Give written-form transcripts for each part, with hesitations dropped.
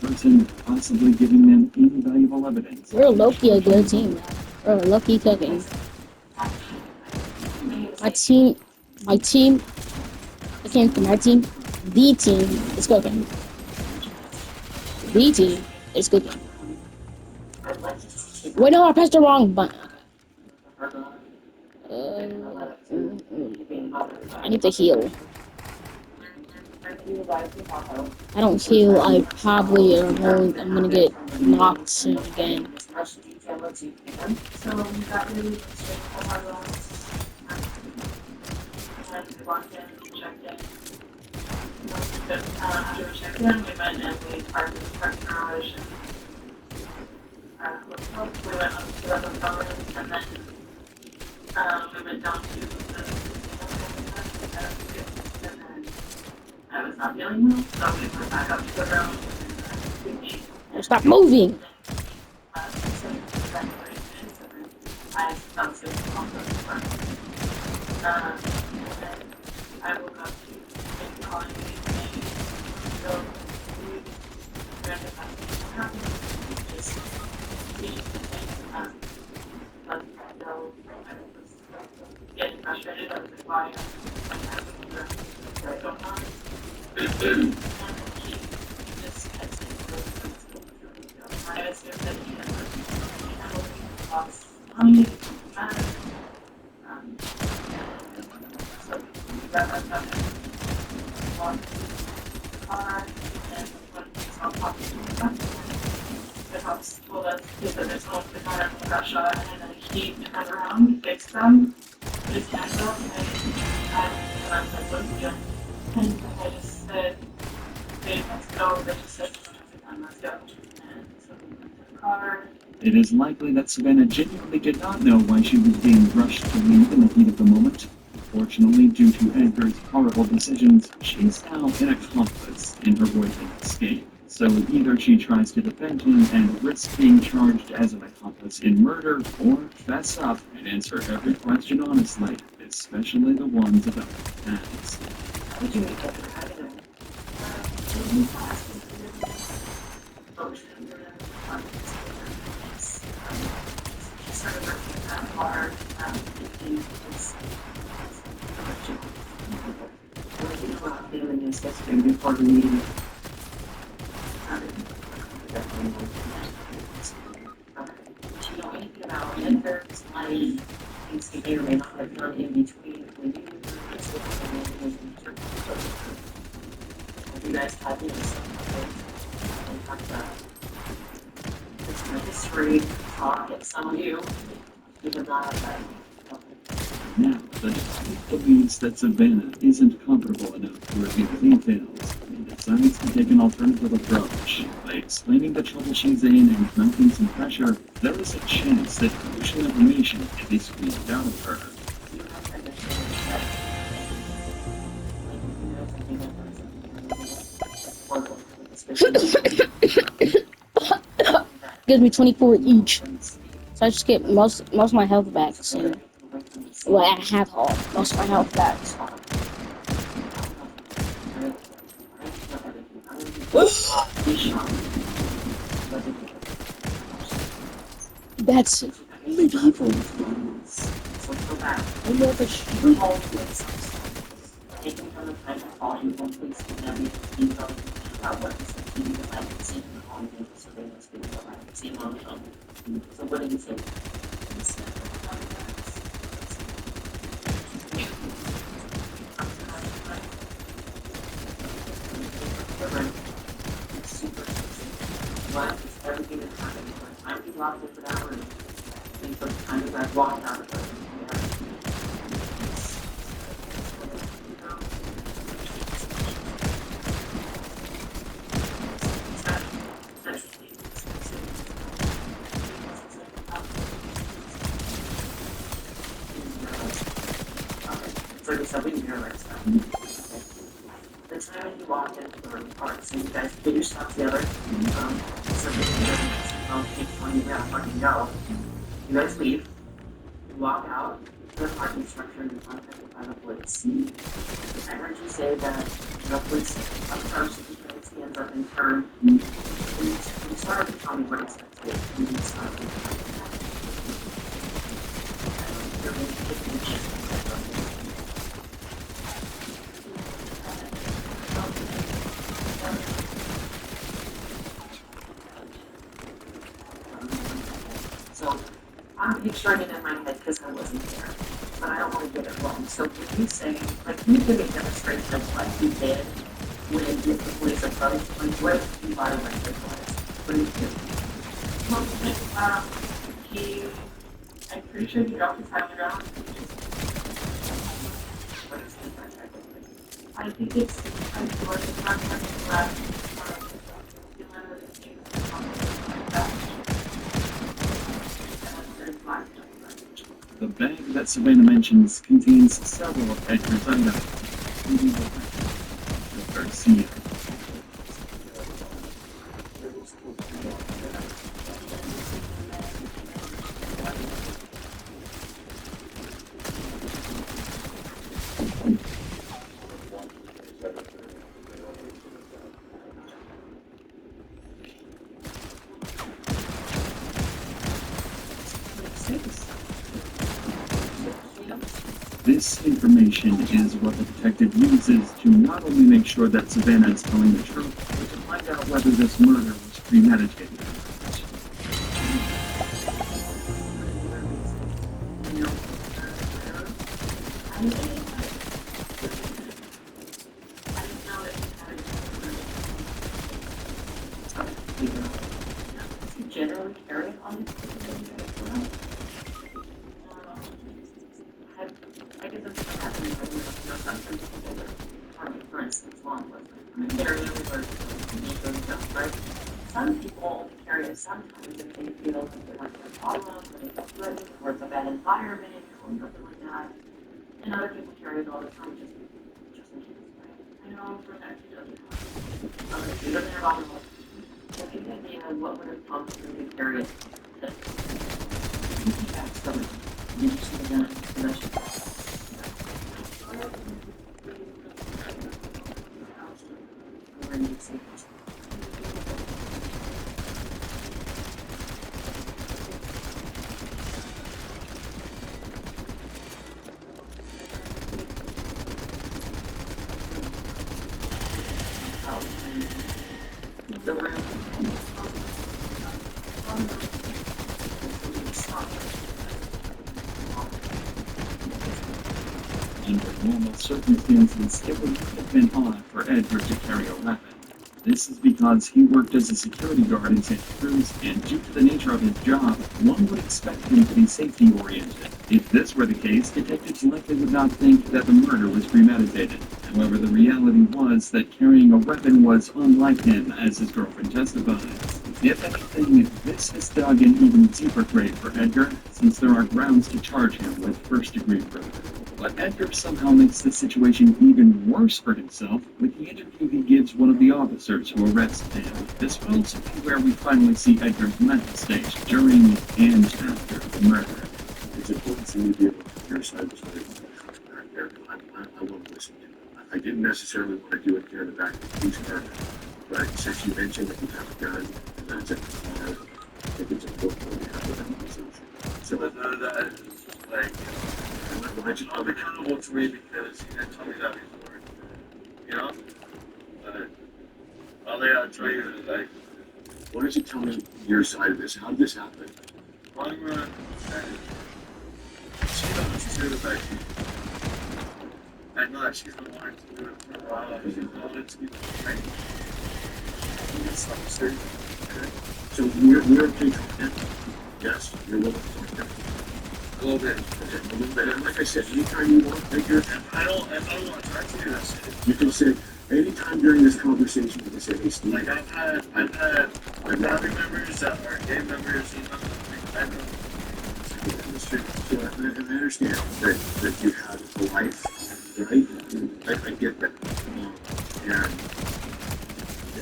person, possibly giving them invaluable evidence. We're low-key a good team. We're low-key cooking. My team, I came from my team. The team is cooking. The team is cooking. Wait, no, I pressed the wrong button. I need to heal. I don't heal, I probably I'm gonna get knocked again. Stop moving! It is likely that Savannah genuinely did not know why she was being rushed to leave in the heat of the moment. Fortunately, due to Edgar's horrible decisions, she is now an accomplice in her boyfriend's escape. So either she tries to defend him and risk being charged as an accomplice in murder, or fess up and answer every question honestly, especially the ones about the past. That's going to be part of the meeting. You know anything about Edgar's money? Things he may or may not have done in between when you guys had this talk about this kind of history talk at some of you have not had that. Now, the detective believes that Savannah isn't comfortable enough to reveal details and decides to take an alternative approach. By explaining the trouble she's in and mounting some pressure, there is a chance that crucial information can be squeezed out of her. Gives me 24 each. So I just get most of my health back soon. Well, I have all most of my health back. That's medieval. I love it. So what do you think? Everything that's happening, I'm being locked in for hours. Things like kind of that walk out of it. The time you walk into the park, so you guys get your stuff together. You guys leave, you walk out to the parking structure and you're contacted by the police. I heard you say that the police approach the hands up and turn. tell me what exactly it means. So I'm picturing it in my head because I wasn't there, but I don't want to get it wrong. So when you say, like, can you give a demonstration of what you did when the police approached? Like, what the body language was? What did you do? Well, I'm pretty sure he dropped his hand around. What is the contact? I think it's, I feel like it's not something The bag that Savannah mentions contains several of Edgar's items, including the weapon of Garcia. This information is what the detective uses to not only make sure that Savannah is telling the truth, but to find out whether this murder was premeditated. Generally carry on. I guess that's what happens when you're sometimes people are, for instance, law enforcement. I mean, they're really those stuff, right? Some people carry it sometimes if they feel that they're like a problem, or they feel threatened, or it's a bad environment, or something like that. And other people carry it all the time just in case, right? I know for that she doesn't have she doesn't have all the any idea what would have prompted her to carry it. So, you just see the possession. The room. Under normal circumstances, it would not have been odd for Edgar to carry a weapon. This is because he worked as a security guard in Santa Cruz, and due to the nature of his job, one would expect him to be safety-oriented. If this were the case, detectives likely would not think that the murder was premeditated. However, the reality was that carrying a weapon was unlike him, as his girlfriend testified. If anything, this has dug an even deeper grave for Edgar, since there are grounds to charge him with first-degree murder. But Edgar somehow makes the situation even worse for himself with the interview he gives one of the officers who arrested him. This will also be where we finally see Edgar's mental state during and after the murder. It's important for me to be able to hear your side of the story. I want to listen to you. I didn't necessarily want to do it here in the back of the police car, but since you mentioned that you have a gun and that's a car, I think it's important that we have that conversation. So that is like, why don't you tell I'm me? accountable to me because he didn't tell me that before. You know? But all I gotta tell you is like, Why don't you tell me your side of this? How did this happen? long run, and she knows too that I know that she's been wanting to do it for a while. She's wanted to be trained. It's not certain. So we're okay talking now. Yes, you're willing to talk now. A little bit. Okay, a little bit. And like I said, anytime you want, Edgar, If I don't want to talk to you, that's it. you can say, anytime during this conversation, you can say, hey, Steve, Like I've had family members that are gay members, you know, like, I know. So I understand that you have a life, right? I get that. And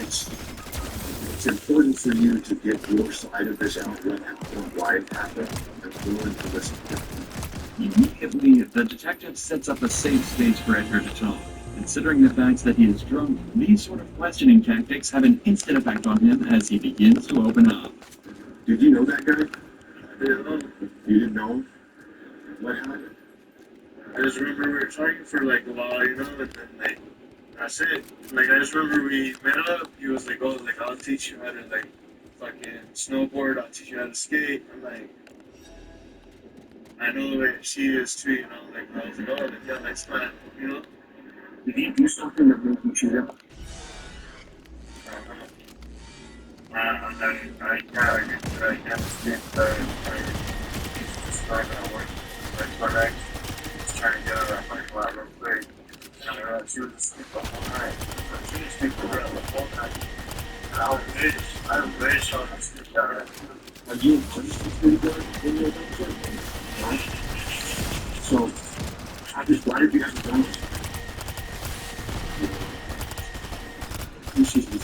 it's important for you to get your side of this out, what happened, why it happened. I'm willing to listen to it. Immediately, the detective sets up a safe space for Edgar to talk. Considering the fact that he is drunk, these sort of questioning tactics have an instant effect on him as he begins to open up. Did you know that guy? I didn't know. You didn't know him? What happened? I just remember we were talking for like a while, you know, and then like that's it. Like I just remember we met up. He was like, "Oh, like I'll teach you how to like fucking snowboard. I'll teach you how to skate." I'm like, I know like she is too, you know. Like I was like, "Oh, like, yeah, that's fine," you know. Did he do something that made you cheat him? I can't skate. It's just not gonna work. But I was trying to get her a parking lot real quick. And she was asleep the whole night. But she was sleeping around the whole night. And I wish I was asleep down there. Are you pretty good in your adventure? No? So, why did you guys do this? You should be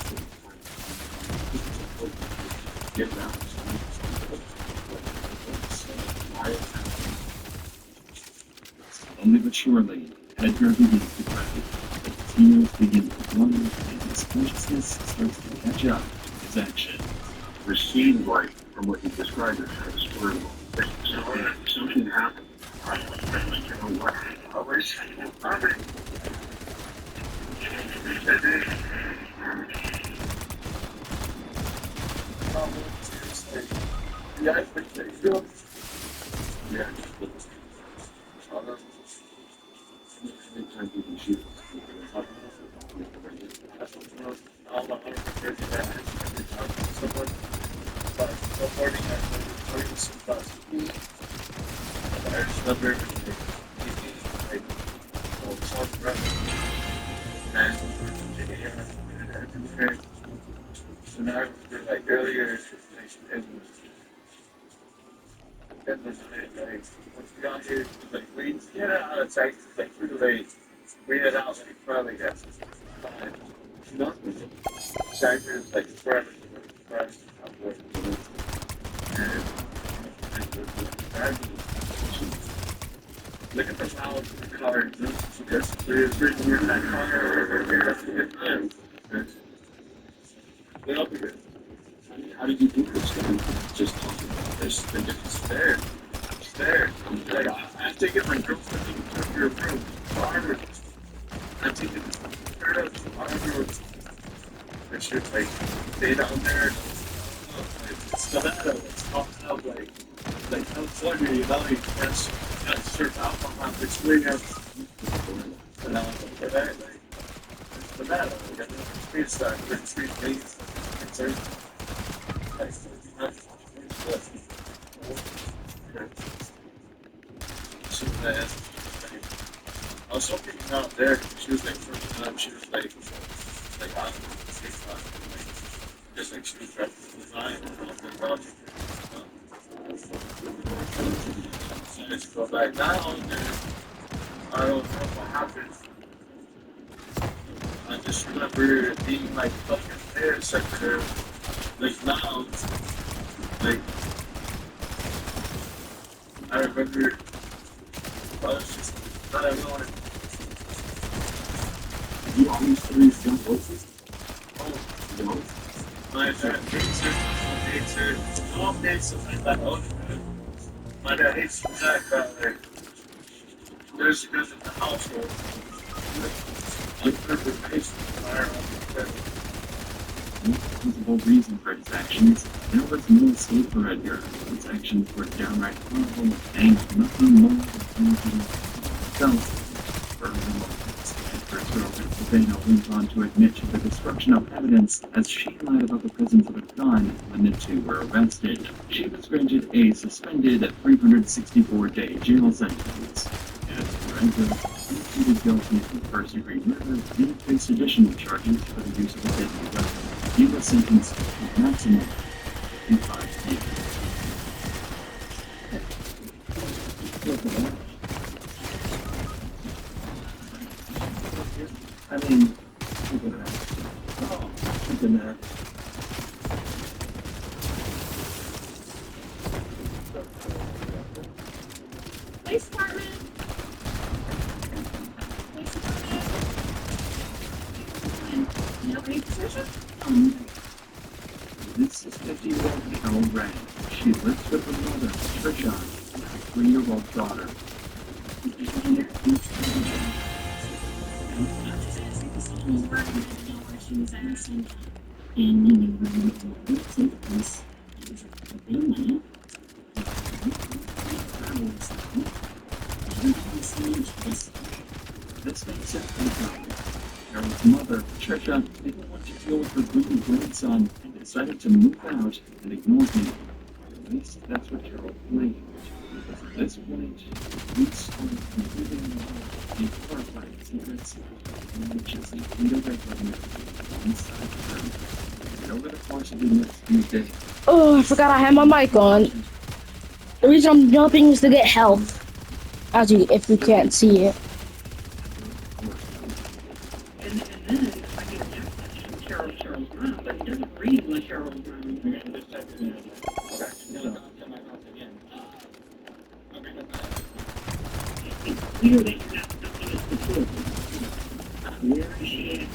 get out. Slowly but surely, Edgar begins to crack. The tears begin to blunder, and his consciousness starts to catch up with his actions. The scene, like, from what you described, is kind of squirrel. Something happened. I don't know what. I wish I could find it. Yeah, I think they feel. Yeah. Anytime you can shoot. Like earlier, like once we got here, like we get out of Texas, like pretty late. We had out like probably at 5. Checkers, like forever. Look at the miles in the car. There's written in that car. That's a good time. They'll be good. How did you do this? Just talking about this. It's there. It's there. Like, I take it my girlfriend to your room. I take it to her room. And she was like, stay down there. It's Nevada. It's popped up like California, you know, that's surf alcohol. It's way up. And I was like, for that, like, it's Nevada. Like, I mean, street style, street things. It's like, I was hoping out there. She was like, she was like, I don't know, just like she was dressed in design. And I was like, well, so I just go back down there. I don't know what happened. I just remember being like fucking pissed at her, like now, like I remember I was just I don't know. You always three still voices? Oh, No. my dad hates her. Mom hates her. My dad owns her. My dad hates Jack that way. There's because of the household. Like perfect patient environment. No plausible reason for his actions, there was no escape for Edgar. His actions were downright horrible, and nothing more than felt. Furthermore, Edgar's girlfriend Savannah went on to admit to the destruction of evidence as she lied about the presence of a gun when the two were arrested. She was granted a suspended 364-day jail sentence. As for Edgar, he pleaded guilty to first-degree murder and faced additional charges for the use of a deadly weapon. He was sentenced to a maximum of 5 years. I mean, look at that. Oh, look at that. Police department. Police department. is 50-year-old Carol Ray. She lives with her mother, Trisha, and her 3-year-old daughter. This makes sense for the family. Carol's mother, Trisha, didn't want to deal with her groomy grandson and decided to move out and ignore him. At least that's what Carol claimed. Because at this point, we started completing the horrifying secrets and just lead away from her inside her. And over the course of the next few days, Oh, I forgot I had my mic on. The reason I'm jumping is to get health. As you, if you can't see it. And then I get a text message from Cheryl Brown, but it doesn't read like Cheryl Brown. You know that you're not something as before. Where is she at?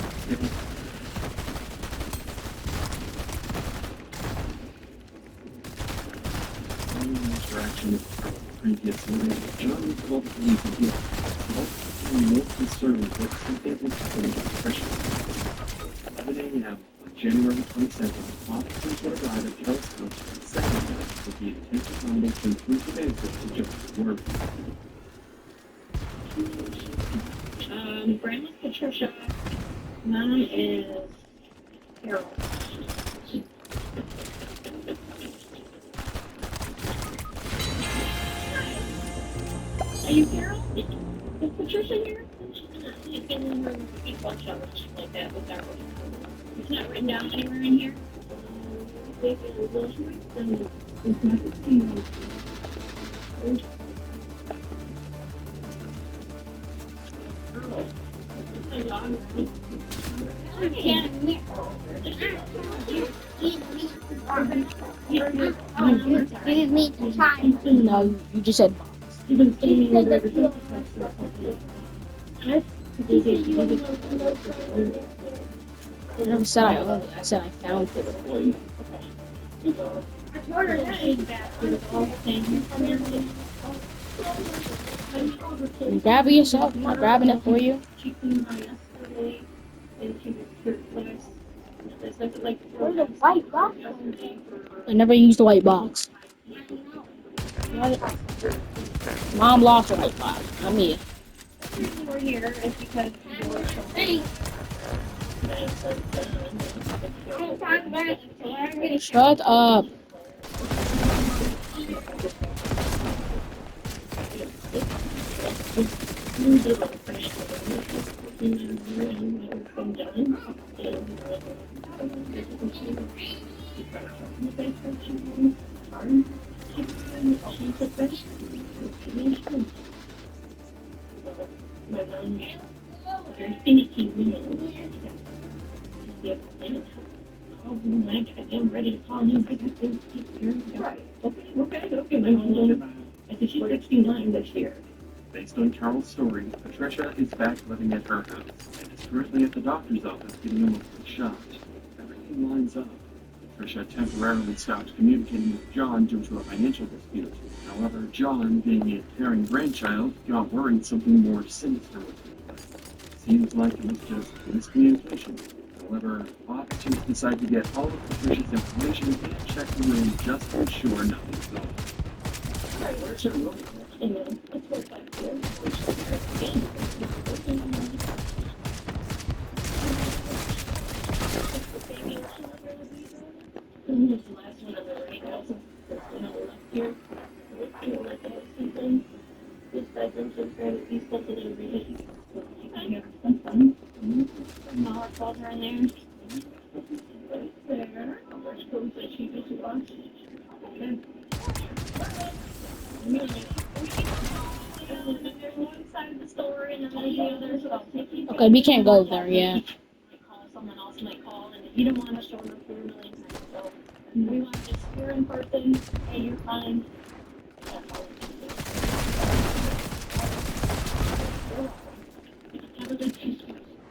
following interaction with Carol previously, John told the police that he was most concerned with something was happening with Trisha. 11 a.m. on January 22nd, officers would arrive at Carol's house for the second night with the intent to find a conclusive answer to John's work. Grandma's Patricia. Mom is Carol. Are you Carol? Is Patricia here? She's been in her eat lunch hour or something like that with our. It's not written down anywhere in here. Give me time. No, you just said box. You've been standing there ever since. I never said I owned it. I said I found it. You grab it yourself. I'm not grabbing it for you. Where's the white box? I never used the white box. Mom lost the white box. Not me. We're here is because Shut up. I'm ready to call him. Okay, my mom. I think she's 69 this year. Based on Carol's story, Patricia is back living at her house and is currently at the doctor's office getting a monthly shot. Everything lines up. Patricia temporarily stopped communicating with John due to a financial dispute. However, John, being a caring grandchild, got worried something more sinister was in play. Seems like it was just miscommunication. However, officers decide to get all of Patricia's information and check the room just to ensure nothing's wrong. This is the last one of the radio's. This one on the left here. I feel like I have something. This bedroom should fairly be something in reading. You can hear something. All our calls are in there. Right there. Our schools that she just watched. Okay. There's one side of the store and then there's the other, so I'll take you. Okay, we can't go there yet. Call someone else might call, and you don't want to show her through a million times, so we want to just hear in person, hey, you're fine. That's all we can do. Have a good day.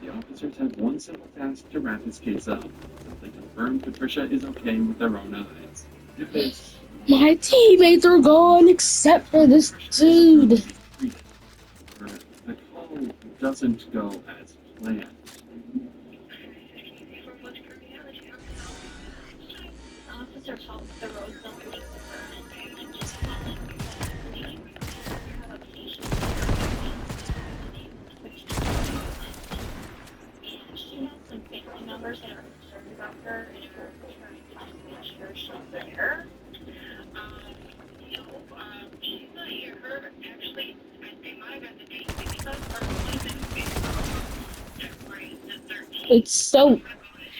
The officers have one simple task to wrap this case up. Simply confirm Patricia is okay with their own eyes. If this My teammates are gone except for this dude. the call doesn't go as planned. Officer called the road company and just and she has some family members that are concerned about her and her trying to make sure she's there. She's not here. Her actually, I think I got the date because her February the 13th. It's so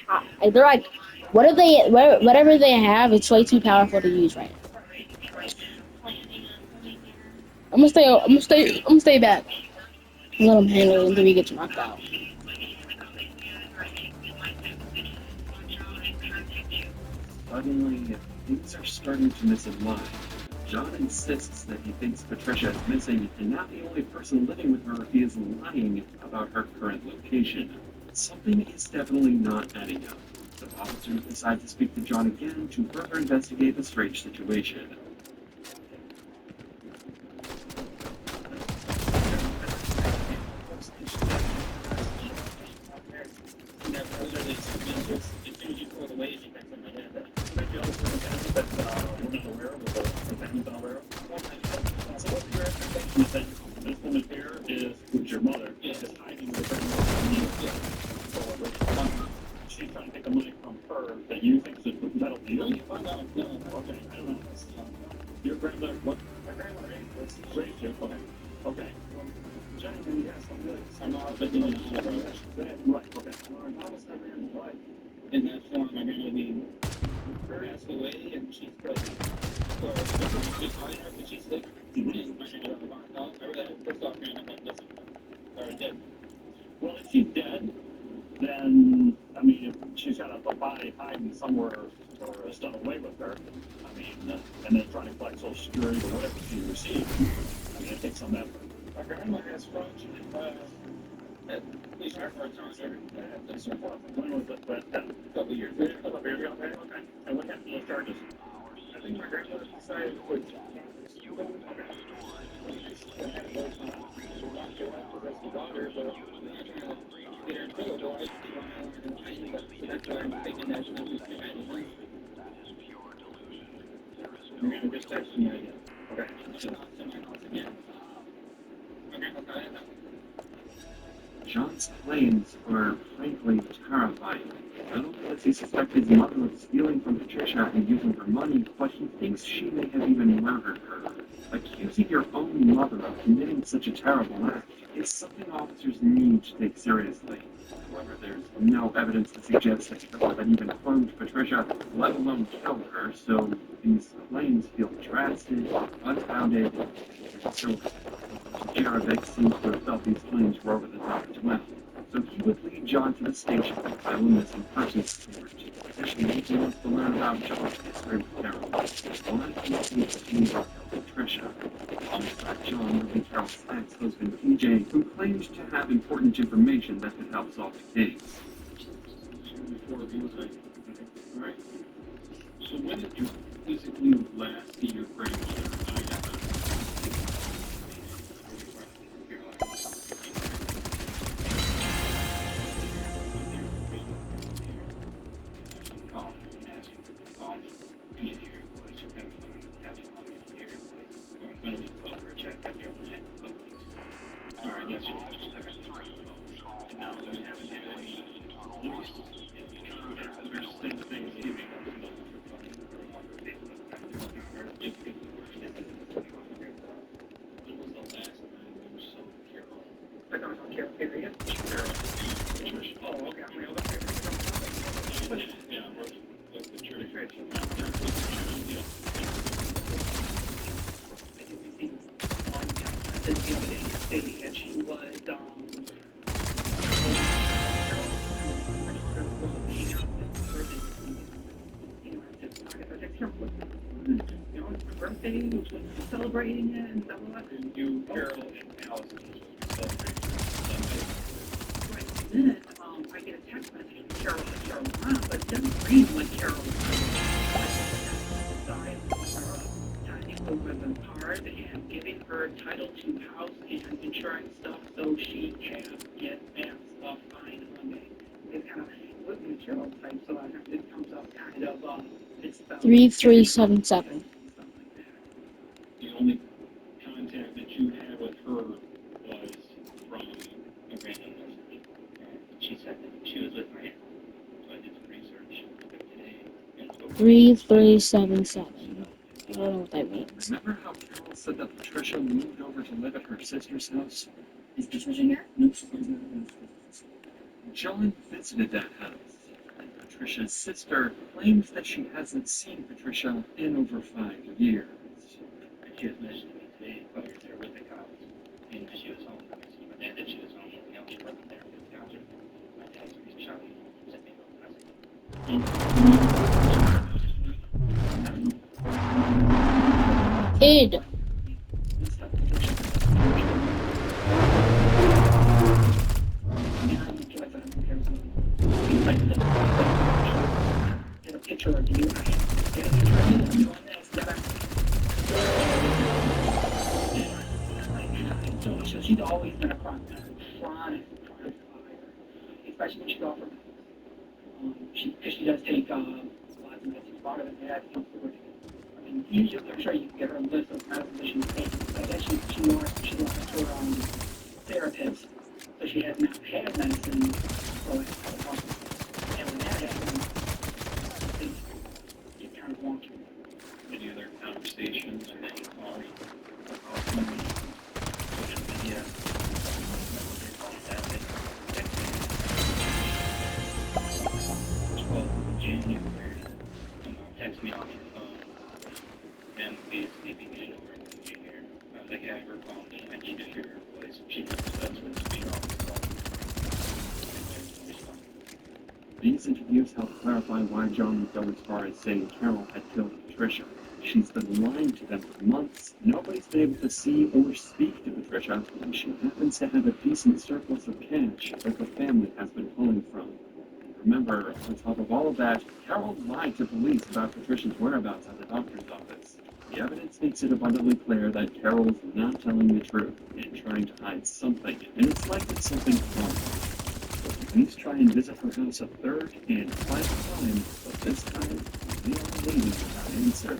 hot. They're like, whatever they have, it's way too powerful to use right now. I'm gonna stay back. Let them handle it until he gets knocked out. Suddenly, things are starting to misalign. John insists that he thinks Patricia is missing, and not the only person living with her is lying about her current location. Something is definitely not adding up. So officers decide to speak to John again to further investigate the strange situation. She's trying to take the money from her that you think is a metal deal. Okay, I don't know. Your grandmother, what? My grandmother raised you. Okay. Generally, yes, I'm good. I'm not, but then right, okay. In that form, my grandmother passed away and she's pregnant. So, just find her, but she's sick. And my grandmother, no, remember that? First off, grandmother doesn't, or dead. Well, if she's dead, then, I mean, if she's got a body hiding somewhere or stuff away with her, I mean, and then trying to collect Social Security or whatever she received, I mean, it takes some effort. My grandmother has frozen, at least her first concert, that's so far. When was it? But, a couple years ago. A couple years ago, okay. And what happened to those charges? I think my grandmother decided to put you in, John's claims are frankly terrifying. Not only does he suspect his mother of stealing from Patricia and using her money, but he thinks she may have even murdered her. Accusing your own mother of committing such a terrible act is something officers need to take seriously. However, there's no evidence to suggest that Trevor had even cloned Patricia, let alone killed her, so these claims feel drastic, unfounded, and so Jarovic seems to have felt these claims were over the top as well. So he would lead John to the station and file a missing persons report. Additionally, he wants to learn about John's history with Carol. One of the Patricia. Alongside John will be Carol's ex-husband PJ, who claims to have important information that could help solve the case. Right. So when did you physically last see your grandmother? Celebrating it and stuff like that. And you, Carol, and Allison celebrating. Right then, I get a text message from Cheryl, but doesn't read like Carol. Signing over the card and giving her title to house and insurance stuff so she can get that stuff signed Monday. It's kind of what Carol type, so it comes up kind of it's about 3377. The only contact that you had with her was from a random message. She said that she was with my aunt. So I did some research today. And so 3377. I don't know what that means. Remember how Carol said that Patricia moved over to live at her sister's house? Is Patricia here? No, she's not. John visited that house, and Patricia's sister claims that she hasn't seen Patricia in over 5 years. and she was mentioning to me today while you're there with the cops. And that she was home. I said to my dad that she was home. You know, she wasn't there for the concert. My dad's pretty shocked. He sent me a message. Id. Get a picture of you. Get a picture of you doing this. So she's always been a chronic fire, especially when she goes from because she does take lots of medicine, a lot of it that comes through. I mean, usually I'm sure you can get her a list of medicines that she's taking. I guess she lost her therapist, so she has now had medicine. So and when that happens, things get kind of wonky. Any other conversations or any calls about social media? January, text me on your phone, and we sleeping in over in here. They have her phone, and I need to hear her voice. She knows that's what's being on the phone. These interviews help clarify why John would go as far as saying Carol had killed Patricia. She's been lying to them for months. Nobody's been able to see or speak to Patricia, and she happens to have a decent surplus of cash that the family has been pulling from. Remember, on top of all of that, Carol lied to police about Patricia's whereabouts at the doctor's office. The evidence makes it abundantly clear that Carol is not telling the truth and trying to hide something, and it's likely something wrong. So police try and visit her house a third and final time, but this time, they are waiting without answer.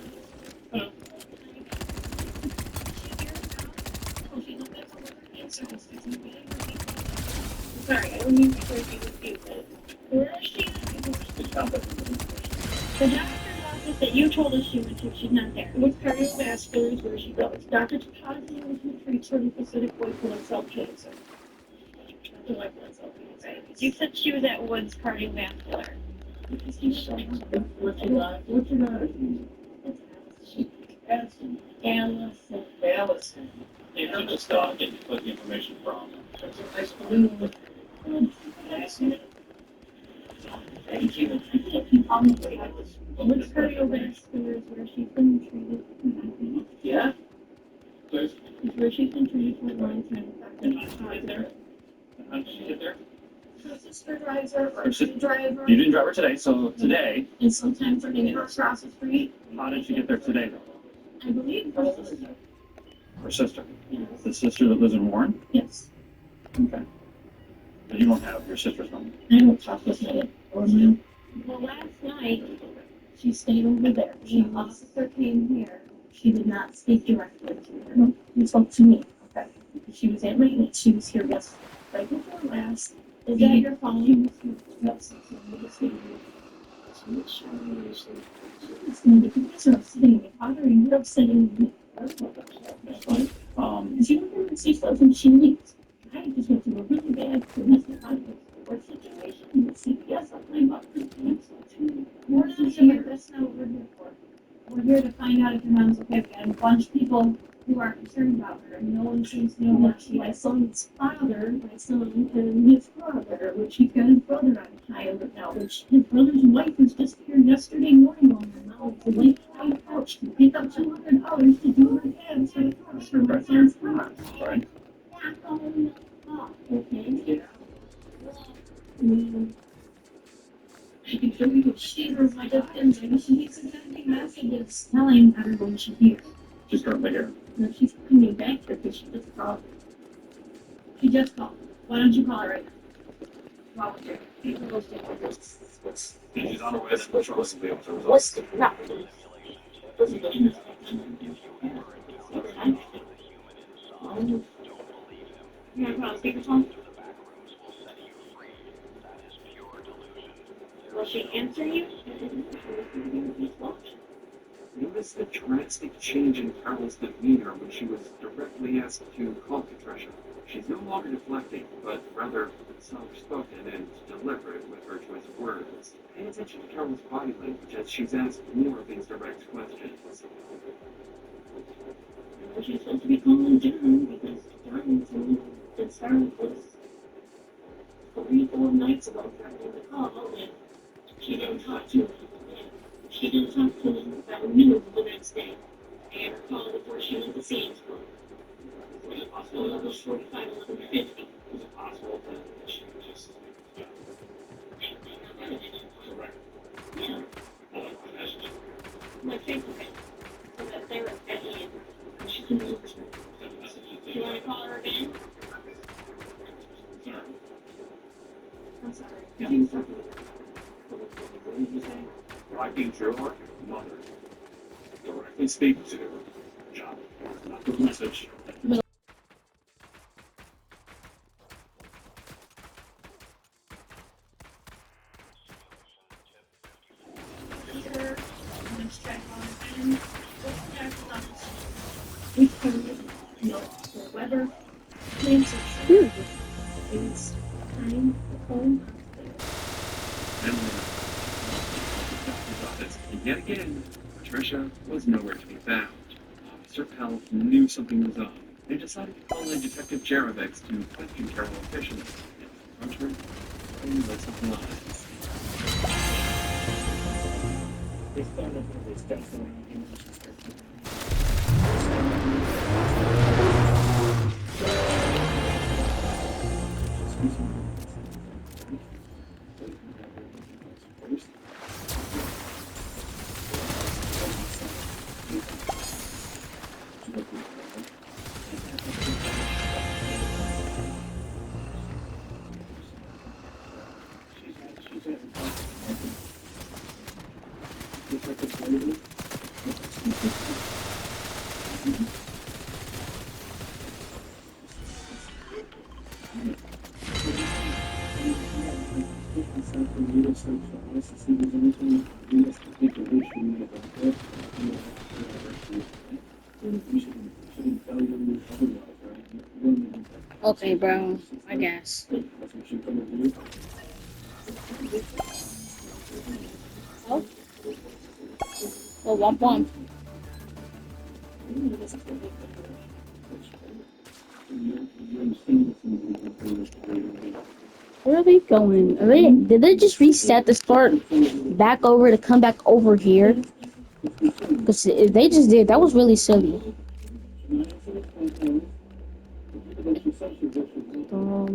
Sorry, I don't mean to break you with you, but where is she? The doctor's office that you told us she went to, she's not there. With cardiovascular is where she goes. Dr. Topazzi who treats her with acidic white blood cell cancer. The white blood cell cancer. Right. You said she was at Woods Cardiovascular. What's your name? Allison. If you just get to put the information from. That's a nice blue. Thank you. Woods Cardiovascular is where she's been treated. Yeah? It's where she's been treated for a long time. How did she get there? Her sister drives her, Her or sis- she drives her. You didn't drive her today, so today, And sometimes I can get her across the street. how did she get there today, though? I believe her sister. Her sister. Yes. The sister that lives in Warren? Yes. Okay. But you don't have your sister's number. I don't talk with her. Well, last night, she stayed over there. The officer came here. She did not speak directly to her. No, she spoke to me. Okay. She was at maintenance. She was here yesterday. Right before last. Is that your phone? She was here. Yes. She was here. She was showing me. She was going to be sitting in the car and you're sitting in the car. Because you don't even see stuff and she leaves. I just went through a really bad domestic violence situation with CPS. I'm playing about 3 minutes. We're not here. That's not what we're here for. We're here to find out if your mom's okay. We got a bunch of people who are concerned about her. No one seems to know much. My son's father, my son, and his brother, which he's got his brother on high alert now, which his brother's wife was just here yesterday morning on her mouth to lay on the couch to pick up $200 to do her dance for the couch for my son's car. Right. Okay. She can show you what she she was telling everyone she's here. She's currently here. No, she's coming back here because she just called. She just called. Why don't you call her right now? Volunteer. She's on her way to the trust to be able to resolve. What's not? You want to put on speakerphone? Will she answer you? Notice the drastic change in Carol's demeanor when she was directly asked to call Patricia. She's no longer deflecting, but rather soft-spoken and deliberate with her choice of words. Pay attention to Carol's body language as she's asked more of these direct questions. She's supposed to be calling John because John told me that Sarah was 3-4 nights ago trying to call and she didn't talk to him. She didn't talk to him about noon the next day. I had her call before she went to Sam's Club. Was it possible that was 45, 11:50? Is it possible that she was just correct? Yeah. My favorite thing. So that they were at the end. She can move her. Do you want to call her again? Sorry. I'm sorry. Did you talk to her? What did you say? Writing your mother. Directly speak to John. Not the message. Peter, let's check on him. Let's check on we can, the weather, plants are true. It's kind of cold. Then the office, and yet again, Patricia was nowhere to be found. Officer Pell knew something was up. They decided to call in Detective Jarovex to question Carol officially. And approach her, and list of lies. They started with this stuff around here. Okay, bro. I guess. Oh. Well, womp womp. Where are they going? Did they just reset the start back over to come back over here? Because they just did. That was really silly. Oh,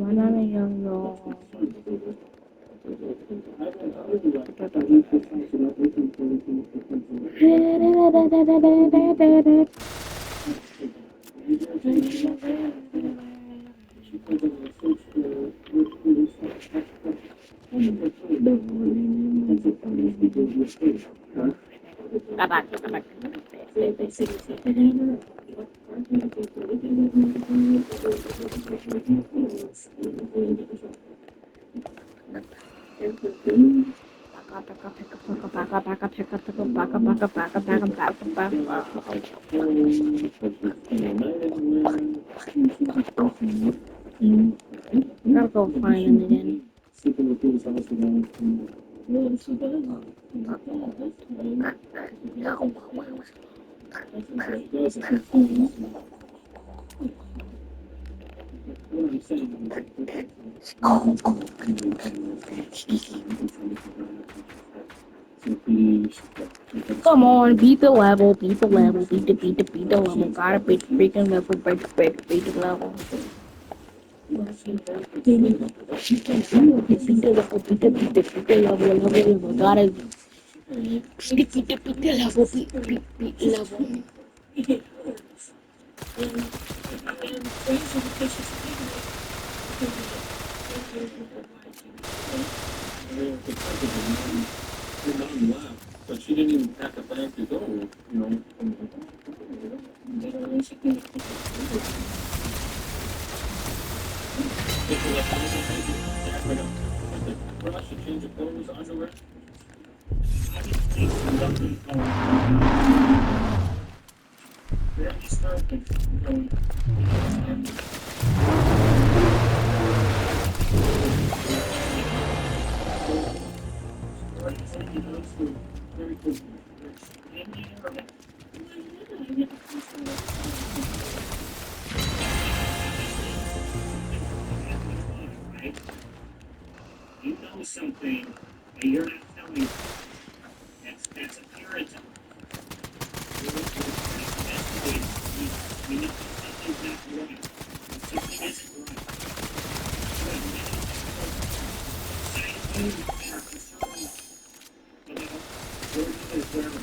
Gotta go find him again. Come on, beat the level, beat the level, beat the level. Gotta beat the freaking level, beat the level. Beat the level, level. Gotta Beep, beep, beep, beep, level, beep, beep, beep, level. Your mom left, but she didn't even pack a bag to go, you know. People left right up. Brush, a change of clothes, underwear. I didn't think something's going on. Very disturbing. Very good. You know something that you're not telling me. That's a puritan. We need to investigate. We know something's not right. Something isn't right. You have many scientists that are concerned about where is Vera?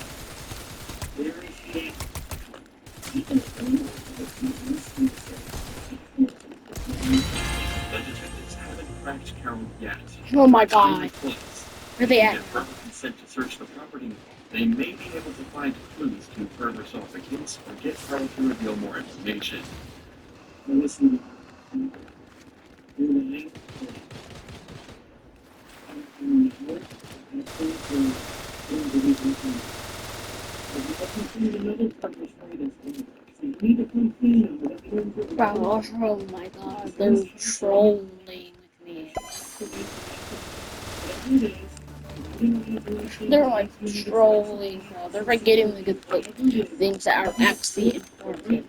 Where is she at? Even if we know what we listening to. The detectives haven't cracked Carol yet. Oh my god. Where they at? Get proper consent to search the property. They may be able to find clues to further solve the case or get Carl to reveal more information. Now listen, you're lying. Wow, oh my god, they're trolling with me. They're like trolling, bro. They're like getting the good things that are actually important.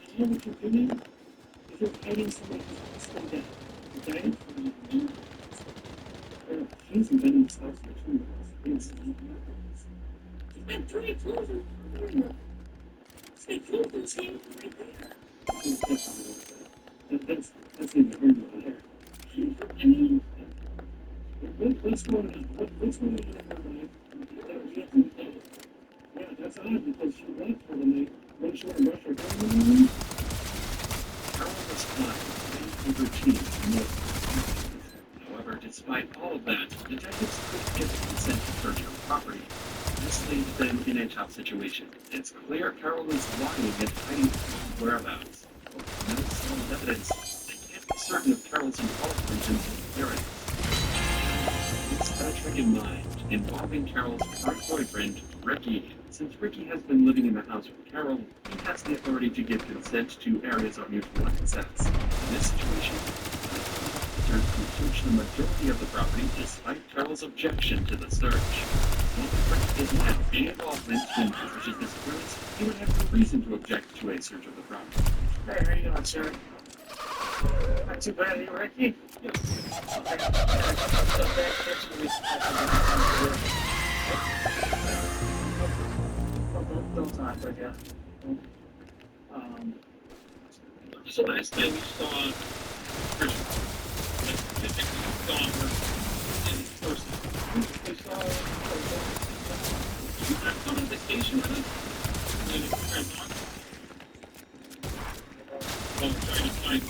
That's in the room over there. I mean, what's going on? What's going on in her life? Yeah, that's odd because she left for the night. When she went to Russia, Carol was fine and routine. However, despite all of that, detectives couldn't get consent to search her property. This leaves them in a tough situation. It's clear Carol is lying and hiding her whereabouts. No solid evidence. They can't be certain of Carol's involvement in the appearance. It's got a trick in mind involving Carol's current boyfriend, Ricky. Since Ricky has been living in the house with Carol, he has the authority to give consent to areas of mutual access. In this situation, officers can search the majority of the property despite Carol's objection to the search. If Ricky didn't have any involvement in Patricia's disappearance, he would have no reason to object to a search of the property. Hey, how you doing, sir? Not too bad, you Ricky? Don't talk, but yeah. So last time we saw Christian, I think we saw her in person. We saw her. She not come to the station with us? And Grandma. Well, we're trying to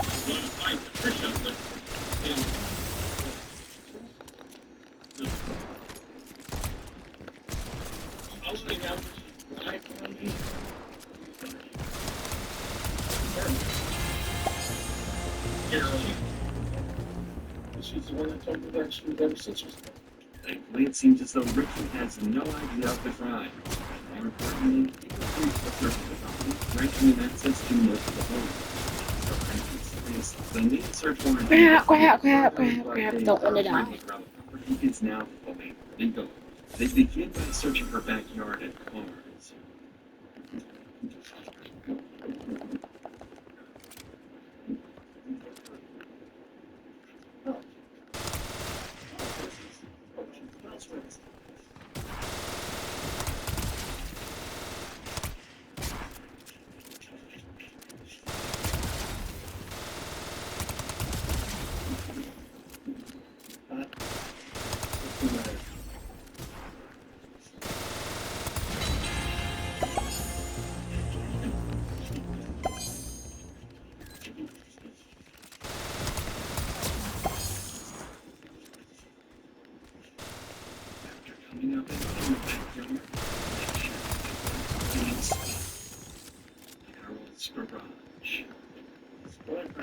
find Patricia, but I was thinking out right on me. She's the one that told me that she was ever since she was. Thankfully, it seems as though Ricky has no idea of the crime. More importantly, he completes the search of the property, granting him access to most of the home. The main search warrant Don't let it out. is now fully legal. They begin by searching her backyard and cars.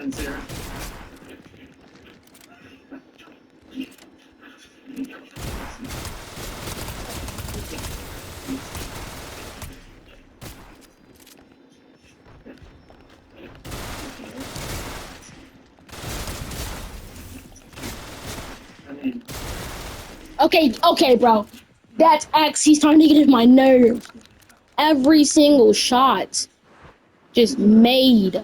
then, Sarah? Okay, bro. That X, he's starting to get in my nerve. Every single shot just made.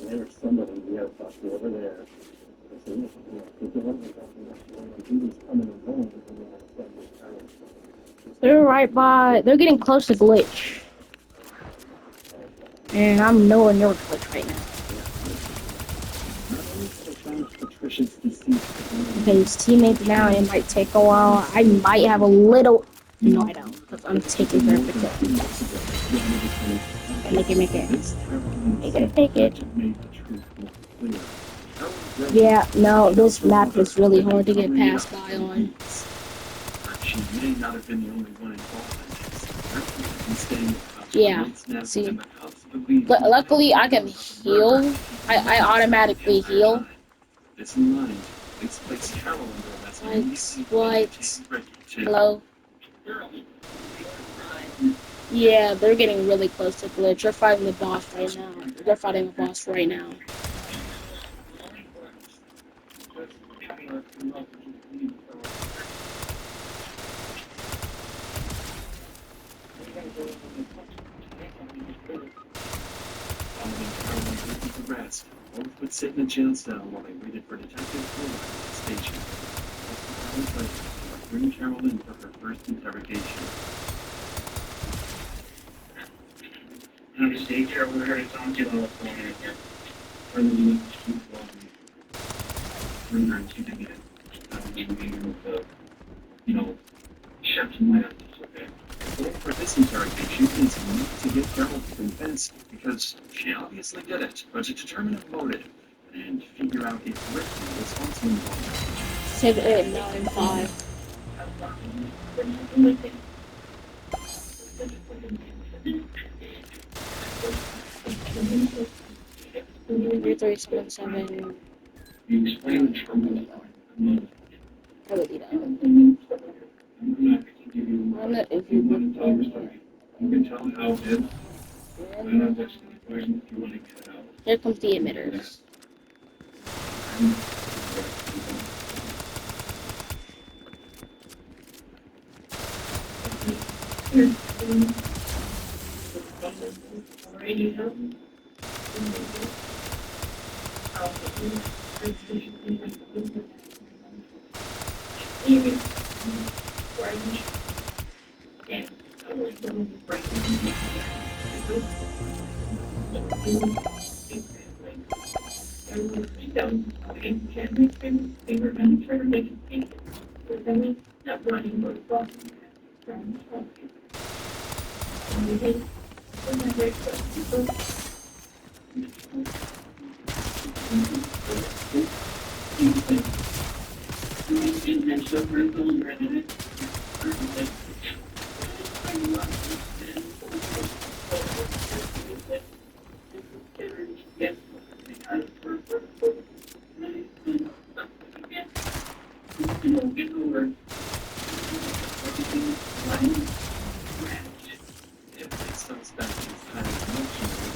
There's somebody we have talked to over there. They're right by. They're getting close to glitch. And I'm nowhere near glitch right now. Okay, his teammates now, it might take a while. I might have a little. No, I don't. Because I'm taking her for Make it. Make it. Yeah, no, this map is really hard to get passed by on. She may not have been the only one involved. Yeah, see. But luckily, I can heal. I automatically heal. What? Hello? Yeah, they're getting really close to glitch. They're fighting the boss right now. They're fighting the boss right now. Both would sit in a jail cell while they waited for Detective Fuller at the station. Bring Carolyn for her first interrogation. State Carolyn, we're going to talk to you about what's going on here. Bring her to the end. Chef and Lance, okay? For this interrogation, it's need to get Carol to confess because she obviously did it, but to determine a motive and figure out if Rick was also involved. 7, 8, 9, 5. You're 3, 7, 7. You explain the trouble. I would eat out. If you can tell how it is. Here comes the emitters. If the suspect is highly emotional,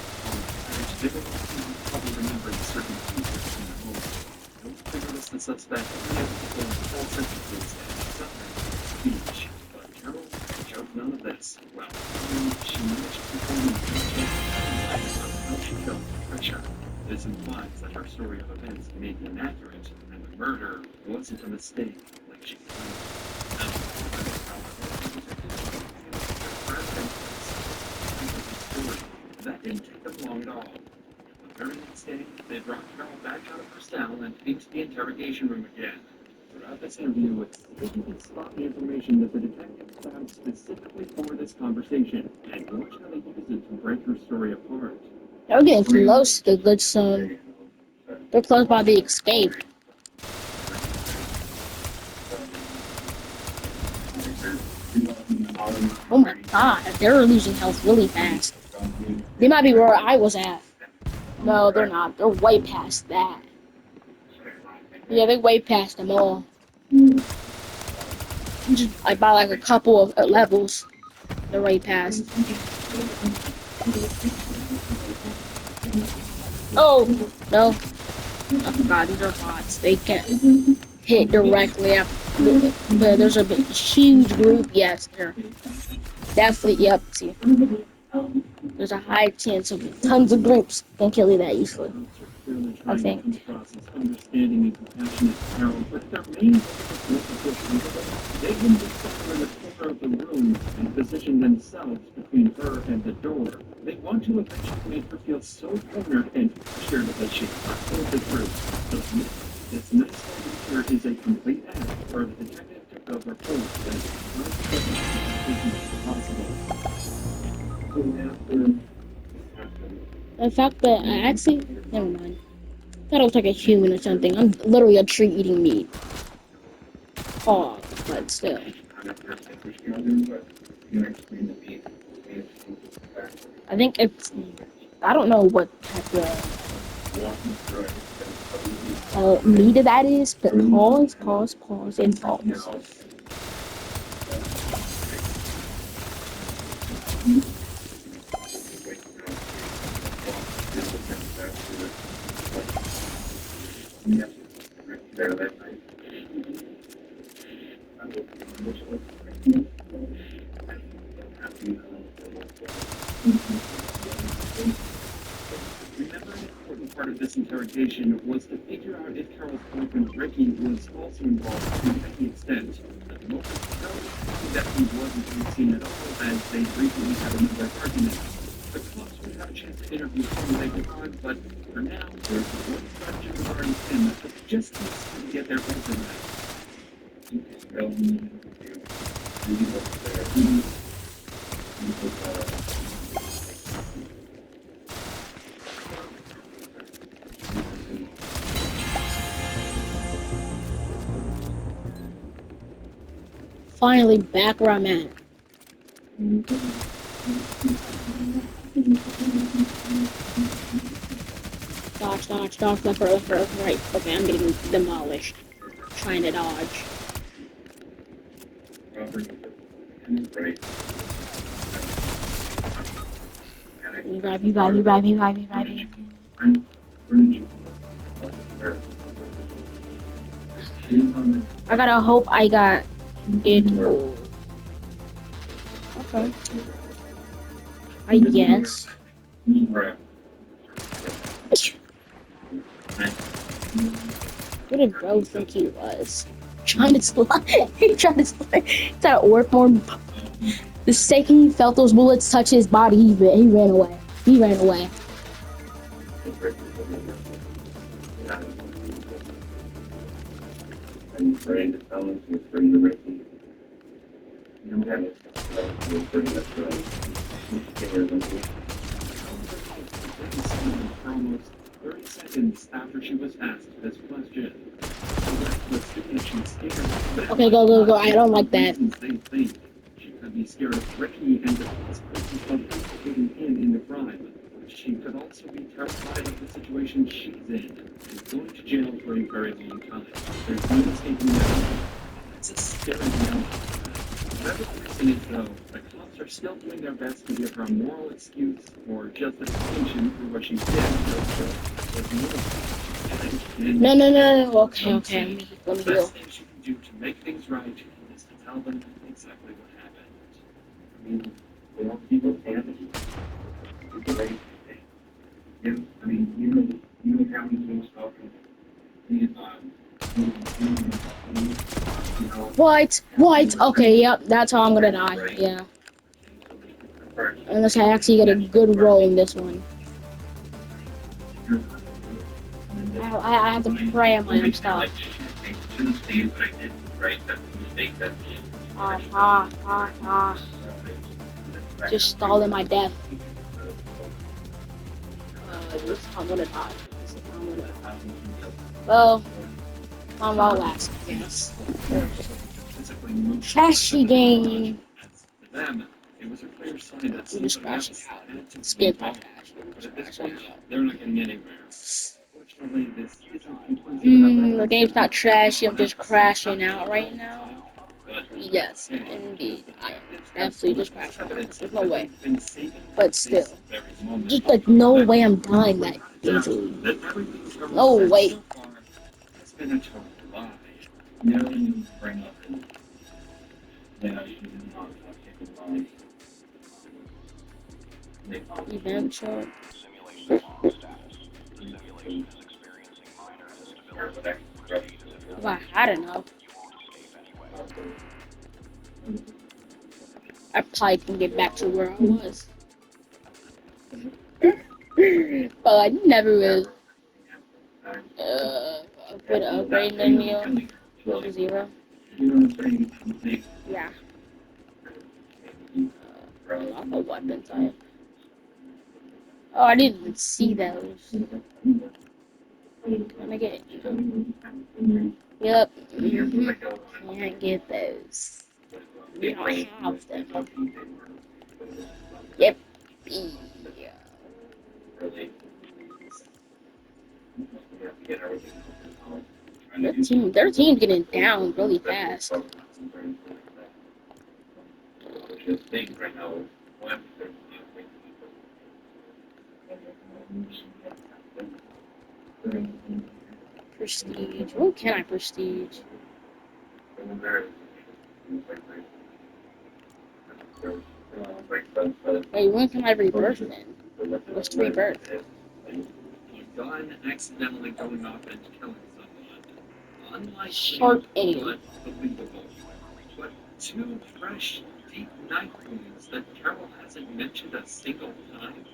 it's difficult to probably remember certain features from the moment. Regardless, the suspect may have performed all sentences and suffering speech, but Carol showed none of this. Well, she managed to perform a detailed analysis of how she felt under pressure. This implies that her story of events may be inaccurate, and the murder wasn't a mistake, like she claimed. That didn't take them long at all. The very next day, they brought Carol back out of her cell and into the interrogation room again. Throughout this interview, they could spot the information that the detective found specifically for this conversation, and fortunately used it to break her story apart. They're getting close to good son. They're close by the escape. Oh my god, they're losing health really fast. They might be where I was at. No, they're not. They're way past that. Yeah, they're way past them all. Just like by like a couple of levels. They're way past. Oh, no. I forgot, these are bots. They can't hit directly after. But there's a big, huge group. Yes, they're definitely, yep, see. There's a high chance of tons of groups can kill you that easily. I think. Understanding and compassionate Carol, but their main they've been discovered in the corner of the room and positioned themselves between her and the door. They want to eventually make her feel so cornered and pressured that she can't hold the truth. So this next picture is a complete act where the detective took over force that is possible. The fact that I actually, never mind. I thought it was like a human or something. I'm literally a tree eating meat. Oh, but still. I think it's, I don't know what type of meat that is, but pause, and pause. Remember, an important part of this interrogation was to figure out if Carol's boyfriend Ricky was also involved to any extent. At the moment, Carol found that he wasn't being seen at all, as they recently had another argument. The cops would have a chance to interview him later on, but for now, there's one question regarding him that just needs to get their answer right. Finally back where I'm at. Dodge, left, right. Okay, I'm getting demolished. Trying to dodge. Revive me. I gotta hope I got it. Okay. I guess. What did bro think he was? Trying to slide. He tried to slide. It's that orc more. The second he felt those bullets touch his body, he ran away. I'm afraid to tell him, I'm afraid to Ricky. You know, I'm afraid that's right. I'm scared of him. For almost 30 seconds after she was asked this question. Let's do it. She's scared. Okay, go. I don't like that. They think she could be scared of Ricky and the consequences of implicating him in the crime. She could also be terrified of the situation she's in and going to jail for a very long time. There's no escaping that. It's a scary reality. Whatever the reason is, though, the cops are still doing their best to give her a moral excuse or justification for what she did. No. Okay. Let me The go. best thing she can do to make things right is to tell them exactly what happened. I mean, they don't people family. It's a race thing. You, I mean, you know how many things spoken. You know, What? Okay, yep, that's how I'm gonna die. Yeah. Unless I actually get a good roll in this one. I have to pray on my own stuff. Just stalling my death. This is how I'm gonna die. Well, I'm all last, I guess. Trashy game. For them, it was a clear sign that We just something else crashed out. had to be Skip my wrong. cash. But at this point, they're not getting anywhere. Fortunately, this isn't conclusive. The game's not trashy, I'm just crashing out right now. Yes, indeed. I am definitely just crashing out. There's no way. But still. Just like no way I'm dying that easily. No way. It's been a total lie. you know, you bring up and yeah, you didn't know how to take it. Event short. Well, I don't know. I probably can get back to where I was. But I never will. Put a upgrade menu to 0. Yeah. Off of weapon type. Oh, I didn't see those. Let me get it. Yep. Can't get those. We don't have them. Yep. Yeah. Their team's getting down really fast. Prestige. What can I prestige? Wait, when can I rebirth then? What's to rebirth? Gun accidentally going off and killing someone. Unlikely, Sharp aim. but believable. But 2 fresh, deep knife wounds that Carol hasn't mentioned a single time?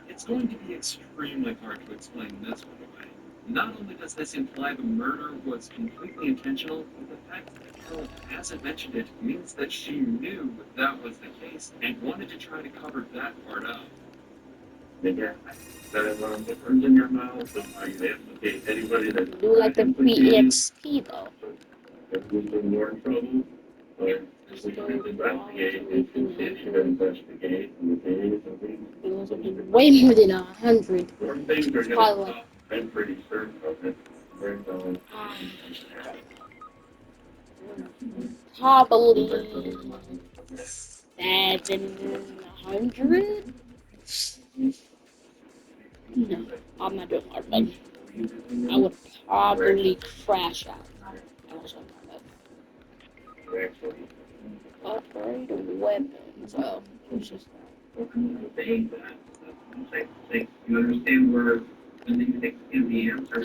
It's going to be extremely hard to explain this one away. Not only does this imply the murder was completely intentional, but the fact that Carol hasn't mentioned it means that she knew that was the case and wanted to try to cover that part up. Yeah, that is the turns in your mouth, and how you implicate anybody that Do like the PEXP though. if we've been more in trouble, or if we can investigate, we continue to investigate, and the day something. It was way more than 100. Certain things are Probably gonna like stop. I'm pretty certain of it. Very well. probably 700. No, I'm not doing hard mode. I would probably crash out. I was on hard mode. Upgrade weapons. Oh, it's just You understand where the in the answer?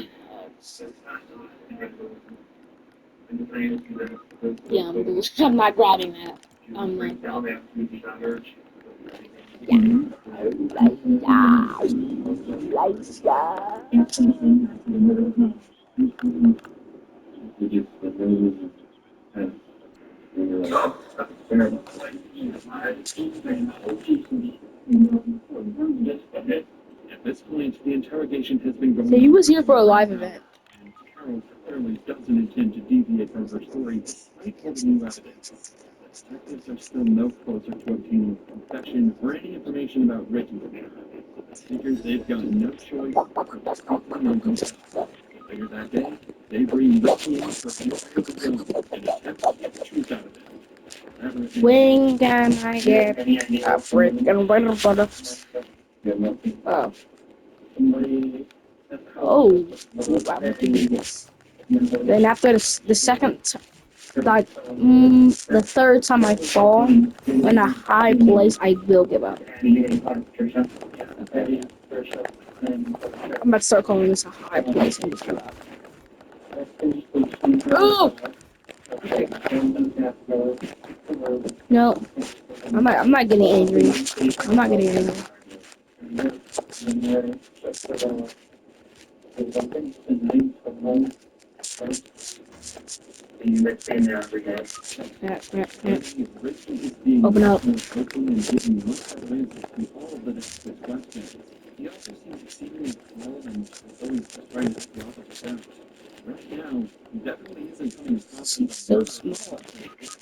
yeah, I'm not grabbing that. I'm like, At this point, the interrogation has been going So he on was for here for a some live time now, event. and Carol clearly doesn't intend to deviate from her story despite all the new evidence. Detectives are still no closer to obtaining a confession or any information about Ricky. It figures they've got no choice but to quickly make themselves. Later that day, they bring Ricky in for an interview with Dylan and attempt to get the truth out of him. Whatever it When can I get a freaking butter? Oh. Oh. Wow. Then after the second, like, the third time I fall in a high place, I will give up. I'm about to start calling this a high place and just give up. Oh! No, I'm not getting angry. I'm not getting angry. Open up. He also seems exceedingly calm and is always just trying to help the officers out. Right now, he definitely isn't coming across as So small.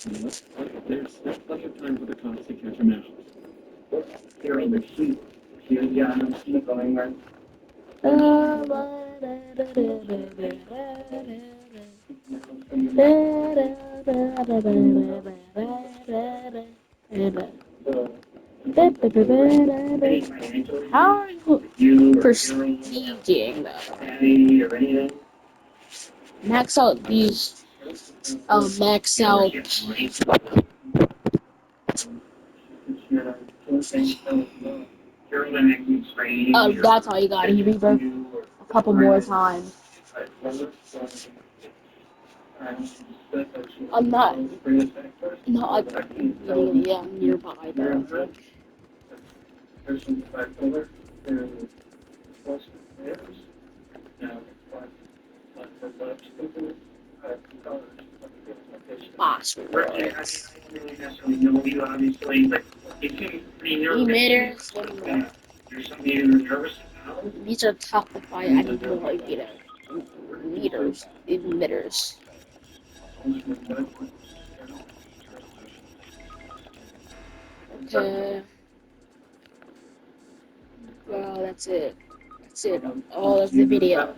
and looks like there's still plenty of time for the cops to catch him out. Here in the sheet. Sheet going right. How are you prestiging though? Max out these. Max out. Oh, that's all you got. He reverb a couple more times. I'm not. No, I'm nearby though. Phosphorus. Emitters. These are tough to find. I need more meters. Emitters. Okay. Well, that's it. That's it. All of the video.